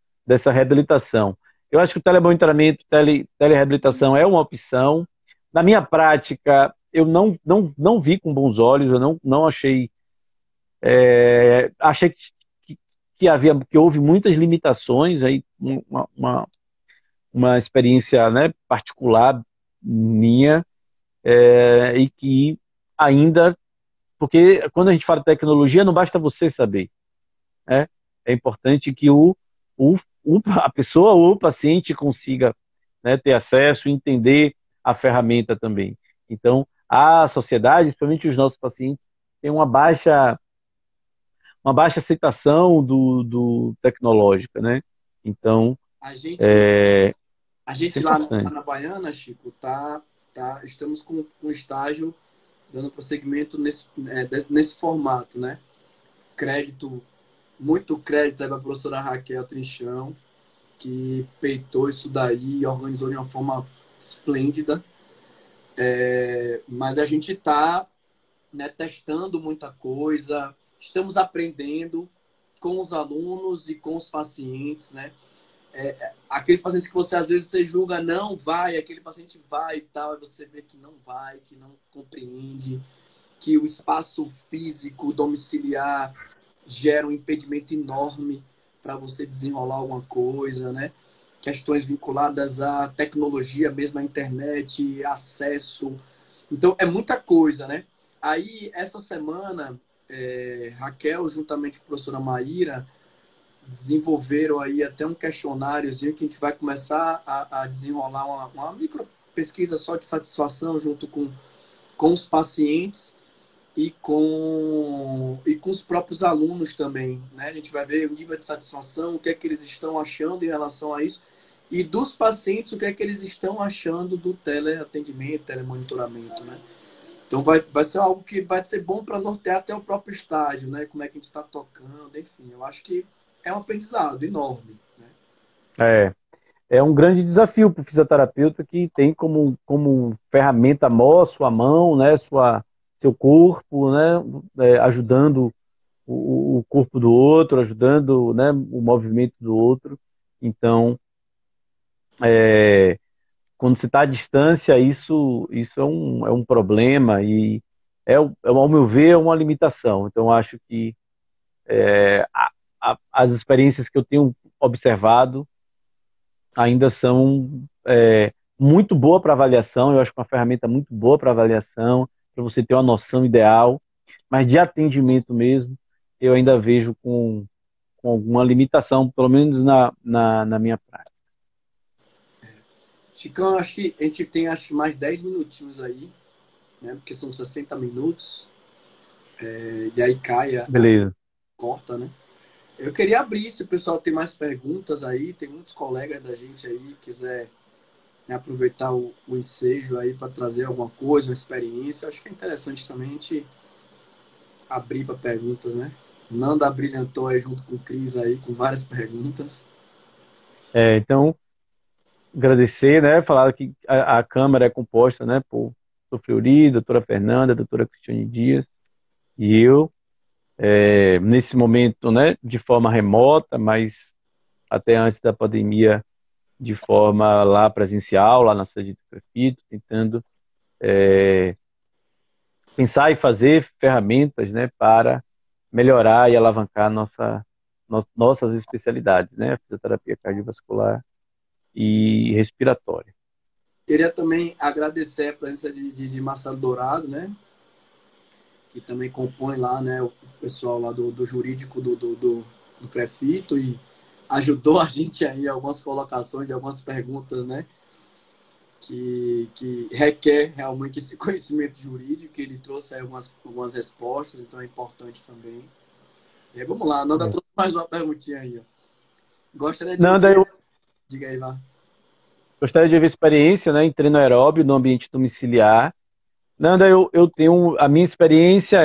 reabilitação. Eu acho que o telemonitoramento, telereabilitação é uma opção. Na minha prática, eu não vi com bons olhos, eu não achei. Achei que houve muitas limitações, aí, uma experiência, né, particular minha, e que ainda. Porque quando a gente fala de tecnologia, não basta você saber, né? É importante que o, a pessoa ou o paciente consiga, né, ter acesso e entender a ferramenta também. Então, a sociedade, principalmente os nossos pacientes, tem uma baixa aceitação do tecnológica, né? Então, A gente, é, a isso é gente lá importante. na Baiana, Chico, estamos com estágio dando prosseguimento nesse formato, né? Crédito, muito crédito aí para a professora Raquel Trinchão, que peitou isso daí e organizou de uma forma esplêndida. Mas a gente está, né, testando muita coisa, estamos aprendendo com os alunos e com os pacientes, né? Aqueles pacientes que você às vezes você julga não vai, aquele paciente vai e tal, e você vê que não vai, que não compreende, que o espaço físico domiciliar gera um impedimento enorme para você desenrolar alguma coisa, né? Questões vinculadas à tecnologia, mesmo à internet, acesso. Então, é muita coisa, né? Aí, essa semana, Raquel, juntamente com a professora Maíra, desenvolveram aí até um questionáriozinho que a gente vai começar a desenrolar uma micro pesquisa só de satisfação junto com os pacientes e com os próprios alunos também, né? A gente vai ver o nível de satisfação, o que é que eles estão achando em relação a isso, e dos pacientes, o que é que eles estão achando do teleatendimento, telemonitoramento, né? Então vai ser algo que vai ser bom para nortear até o próprio estágio, né? Como é que a gente está tocando, enfim. Eu acho que é um aprendizado enorme, né? É, é um grande desafio para o fisioterapeuta que tem como ferramenta maior sua mão, né, seu corpo, né, ajudando o corpo do outro, ajudando, né, o movimento do outro. Então, quando se está à distância, isso é um problema e ao meu ver, é uma limitação. Então, acho que as experiências que eu tenho observado ainda são muito boa para avaliação. Eu acho que é uma ferramenta muito boa para avaliação, para você ter uma noção ideal, mas de atendimento mesmo, eu ainda vejo com alguma limitação, pelo menos na minha prática. Chicão, acho que a gente tem mais 10 minutinhos aí, né? Porque são 60 minutos. E aí cai Beleza. corta, né? Eu queria abrir, se o pessoal tem mais perguntas aí, tem muitos colegas da gente aí, quiser, né, aproveitar o ensejo aí para trazer alguma coisa, uma experiência. Eu acho que é interessante também a gente abrir para perguntas, né? Nanda brilhantou aí junto com o Cris aí, com várias perguntas. Então, agradecer, né? Falar que a Câmara é composta, né, por doutor Fleury, doutora Fernanda, doutora Cristiane Dias e eu. Nesse momento, né, de forma remota, mas até antes da pandemia, de forma lá presencial, lá na sede do prefeito, tentando pensar e fazer ferramentas, né, para melhorar e alavancar nossas especialidades, né, a fisioterapia cardiovascular e respiratória. Queria também agradecer a presença de Marcelo Dourado, né? Que também compõe lá, né, o pessoal lá do jurídico do prefeito e ajudou a gente aí em algumas colocações de algumas perguntas, né? Que requer realmente esse conhecimento jurídico, que ele trouxe aí algumas respostas, então é importante também. E aí, vamos lá, a Nanda trouxe mais uma perguntinha aí. Ó. Gostaria de Nanda, ouvir. eu Diga aí, Vá. gostaria de ver experiência, né, em treino aeróbio no ambiente domiciliar. Nanda, eu tenho, a minha experiência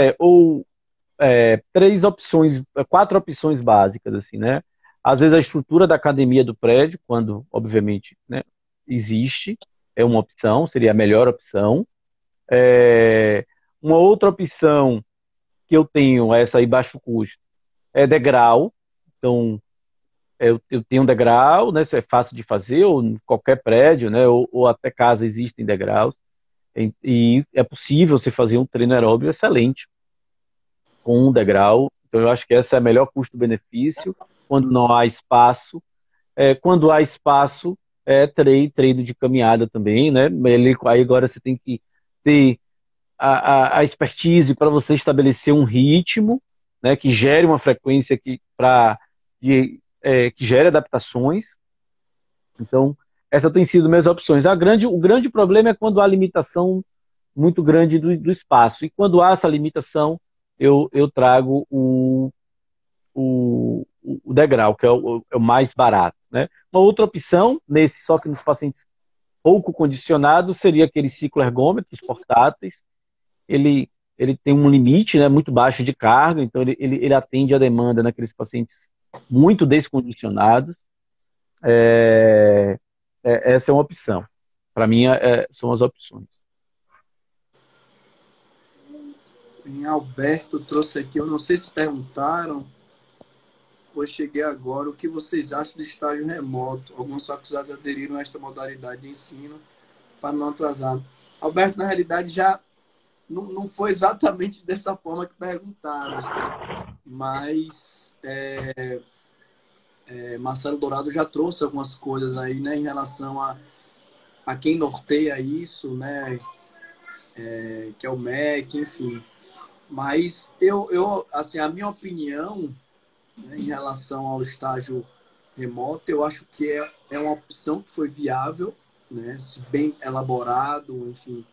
três opções, quatro opções básicas, assim, né? Às vezes a estrutura da academia do prédio, quando, obviamente, né, existe, é uma opção, seria a melhor opção. Uma outra opção que eu tenho, essa aí baixo custo, é degrau. Então, eu tenho um degrau, né? Isso é fácil de fazer, ou em qualquer prédio, né? Ou até casa existem degraus. E é possível você fazer um treino aeróbio excelente com um degrau. Então, eu acho que essa é a melhor custo-benefício quando não há espaço. Quando há espaço, treino de caminhada também, né? Aí agora você tem que ter a expertise para você estabelecer um ritmo, né, que gere uma frequência que gere adaptações. Então, essas têm sido minhas opções. O grande problema é quando há limitação muito grande do espaço. E quando há essa limitação, eu trago o degrau, que é o mais barato. Né? Uma outra opção, só que nos pacientes pouco condicionados, seria aqueles cicloergômetros portáteis. Ele tem um limite, né, muito baixo de carga, então ele atende a demanda naqueles pacientes muito descondicionados. Essa é uma opção. Para mim, são as opções. Em Alberto trouxe aqui, eu não sei se perguntaram, pois cheguei agora, o que vocês acham do estágio remoto? Algumas faculdades aderiram a esta modalidade de ensino para não atrasar. Alberto, na realidade, já não foi exatamente dessa forma que perguntaram, mas Marcelo Dourado já trouxe algumas coisas aí, né, em relação a quem norteia isso, né, que é o MEC, enfim. Mas assim, a minha opinião, né, em relação ao estágio remoto, eu acho que é uma opção que foi viável, né, se bem elaborado, enfim.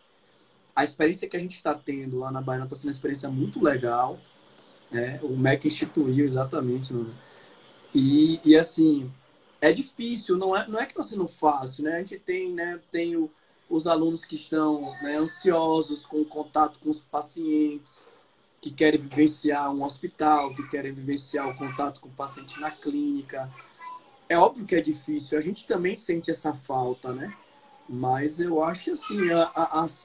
A experiência que a gente está tendo lá na Bahia está sendo uma experiência muito legal, né? O MEC instituiu exatamente, né? E assim, é difícil, não é que está sendo fácil, né? A gente tem, né, os alunos que estão, né, ansiosos com o contato com os pacientes, que querem vivenciar um hospital, que querem vivenciar o contato com o paciente na clínica. É óbvio que é difícil, a gente também sente essa falta, né? Mas eu acho que assim,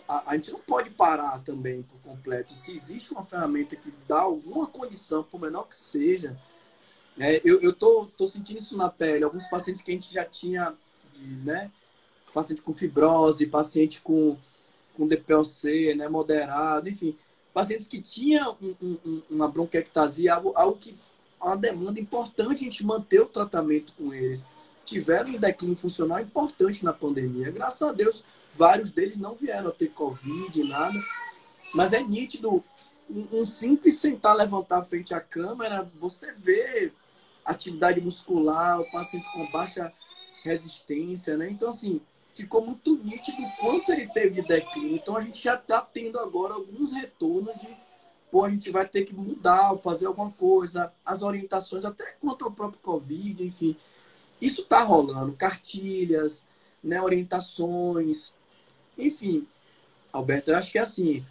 a gente não pode parar também por completo. Se existe uma ferramenta que dá alguma condição, por menor que seja, eu tô sentindo isso na pele. Alguns pacientes que a gente já tinha, né? Paciente com fibrose, paciente com DPOC, né? Moderado, enfim. Pacientes que tinham uma bronquiectasia, algo que uma demanda importante a gente manter o tratamento com eles. Tiveram um declínio funcional importante na pandemia. Graças a Deus, vários deles não vieram a ter Covid, nada. Mas é nítido, um simples sentar, levantar frente à câmera, você vê atividade muscular, o paciente com baixa resistência, né? Então, assim, ficou muito nítido o quanto ele teve declínio. Então, a gente já está tendo agora alguns retornos de, pô, a gente vai ter que mudar, fazer alguma coisa, as orientações, até quanto ao próprio Covid, enfim. Isso está rolando, cartilhas, né, orientações, enfim. Alberto, eu acho que é assim,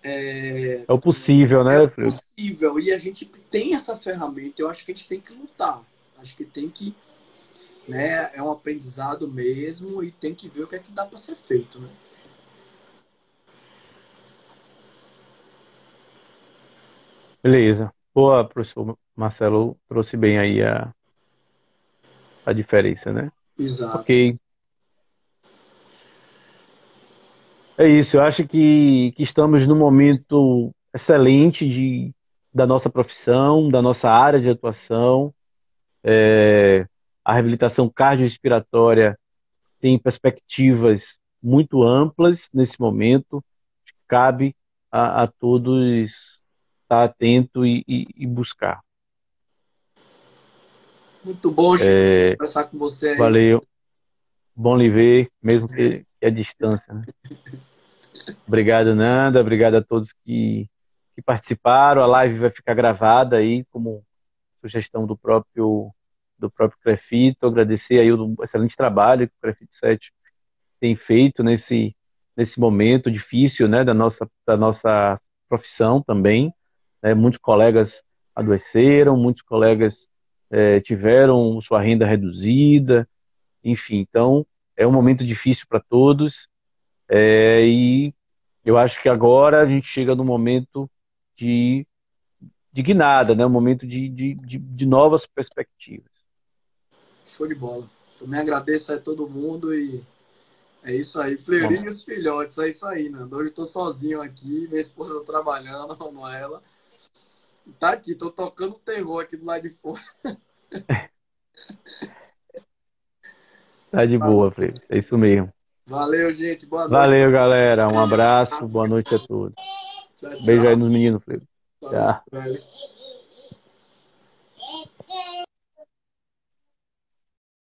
É o possível, é né, Freire? possível e a gente tem essa ferramenta. Eu acho que a gente tem que lutar. Acho que tem que, né, é um aprendizado mesmo e tem que ver o que é que dá para ser feito, né? Beleza. Boa, professor Marcelo trouxe bem aí a diferença, né? Exato. Ok. É isso. Eu acho que estamos num momento excelente da nossa profissão, da nossa área de atuação. A reabilitação cardiorrespiratória tem perspectivas muito amplas nesse momento. Cabe a todos estar atento e buscar. Muito bom, Chico, conversar com você aí. Valeu. Bom lhe ver, mesmo que a distância, né? Obrigado, Nanda. Obrigado a todos que participaram. A live vai ficar gravada aí como sugestão do próprio Crefito. Agradecer aí o excelente trabalho que o Crefito 7 tem feito nesse momento difícil, né, da nossa profissão também. Né? Muitos colegas adoeceram, muitos colegas tiveram sua renda reduzida, enfim. Então, é um momento difícil para todos, e eu acho que agora a gente chega no momento de guinada, né? Um momento de novas perspectivas. Show de bola. Também agradeço a todo mundo e é isso aí. Bom, Fleury e os filhotes, é isso aí, Nando. Hoje eu tô sozinho aqui, minha esposa tá trabalhando, a Manuela. Tá aqui, tô tocando terror aqui do lado de fora. tá de boa, Freire. É isso mesmo. Valeu, gente. Boa noite. Valeu, galera. Um abraço, boa noite a todos. Tchau, Beijo aí tchau. nos meninos, Freire. Valeu, Tchau. velho.